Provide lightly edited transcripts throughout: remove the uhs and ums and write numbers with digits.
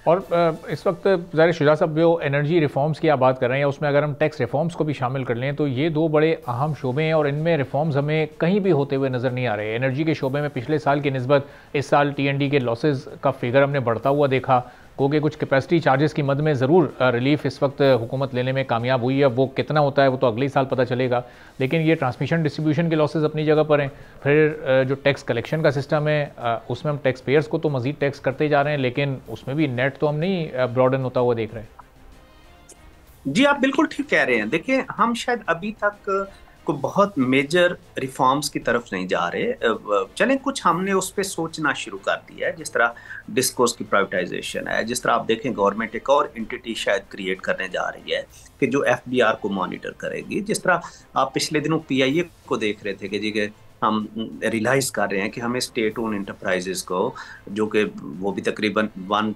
और इस वक्त ज़ाहिर शुजा साहब जो एनर्जी रिफॉर्म्स की आप बात कर रहे हैं, उसमें अगर हम टैक्स रिफॉर्म्स को भी शामिल कर लें तो ये दो बड़े अहम शोबे हैं और इनमें रिफॉर्म्स हमें कहीं भी होते हुए नज़र नहीं आ रहे। एनर्जी के शोबे में पिछले साल की निस्बत इस साल टीएनडी के लॉसेस का फिगर हमने बढ़ता हुआ देखा, क्योंकि कुछ कैपेसिटी चार्जेस की मद में ज़रूर रिलीफ इस वक्त हुकूमत लेने में कामयाब हुई है। अब वो कितना होता है वो तो अगले साल पता चलेगा, लेकिन ये ट्रांसमिशन डिस्ट्रीब्यूशन के लॉसेस अपनी जगह पर हैं। फिर जो टैक्स कलेक्शन का सिस्टम है उसमें हम टैक्स पेयर्स को तो मज़ीद टैक्स करते जा रहे हैं, लेकिन उसमें भी नेट तो हम नहीं ब्रॉडन होता हुआ देख रहे हैं। जी, आप बिल्कुल ठीक कह रहे हैं। देखिए, हम शायद अभी तक कोई बहुत मेजर रिफॉर्म्स की तरफ नहीं जा रहे। चलें, कुछ हमने उस पर सोचना शुरू कर दिया है, जिस तरह डिस्कोर्स की प्राइवेटाइजेशन है, जिस तरह आप देखें गवर्नमेंट एक और एंटिटी शायद क्रिएट करने जा रही है कि जो एफबीआर को मॉनिटर करेगी। जिस तरह आप पिछले दिनों पीआईए को देख रहे थे कि जी के हम रियलाइज कर रहे हैं कि हमें स्टेट ओन इंटरप्राइजेस को, जो कि वो भी तकरीबन 1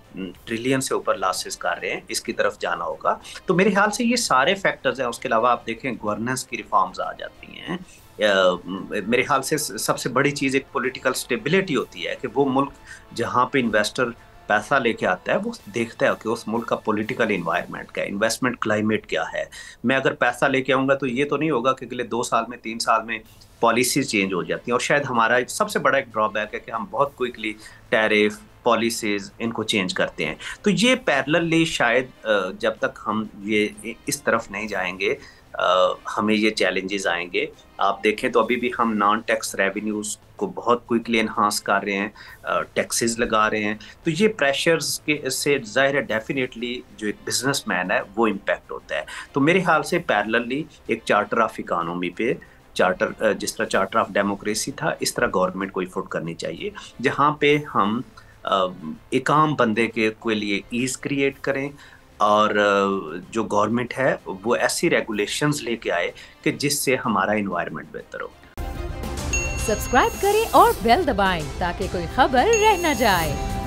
ट्रिलियन से ऊपर लॉसेस कर रहे हैं, इसकी तरफ जाना होगा। तो मेरे ख्याल से ये सारे फैक्टर्स हैं। उसके अलावा आप देखें गवर्नेंस की रिफॉर्म्स आ जाती हैं। मेरे ख्याल से सबसे बड़ी चीज़ एक पॉलिटिकल स्टेबिलिटी होती है कि वो मुल्क जहाँ पे इन्वेस्टर पैसा लेके आता है वो देखता है कि उस मुल्क का पॉलिटिकल इन्वायरमेंट क्या है, इन्वेस्टमेंट क्लाइमेट क्या है। मैं अगर पैसा लेके आऊंगा तो ये तो नहीं होगा कि अगले 2 साल में 3 साल में पॉलिसी चेंज हो जाती हैं। और शायद हमारा सबसे बड़ा एक ड्रॉबैक है कि हम बहुत क्विकली टैरिफ पॉलिसीज इनको चेंज करते हैं। तो ये पैरेलली शायद जब तक हम ये इस तरफ नहीं जाएंगे हमें ये चैलेंजेस आएंगे। आप देखें तो अभी भी हम नॉन टैक्स रेवेन्यूज को बहुत क्विकली एनहांस कर रहे हैं, टैक्सेस लगा रहे हैं। तो ये प्रेशर्स के से जाहिर है डेफिनेटली जो एक बिजनेसमैन है वो इम्पैक्ट होता है। तो मेरे ख्याल से पैरेलली एक चार्टर ऑफ इकोनॉमी पे जिस तरह चार्टर ऑफ डेमोक्रेसी था, इस तरह गवर्नमेंट को इफोर्ट करनी चाहिए, जहाँ पे हम एक आम बंदे के लिए ईज क्रिएट करें और जो गवर्नमेंट है वो ऐसी रेगुलेशंस लेके आए कि जिससे हमारा इन्वायरमेंट बेहतर हो। सब्सक्राइब करें और बेल दबाएं ताकि कोई खबर रह न जाए।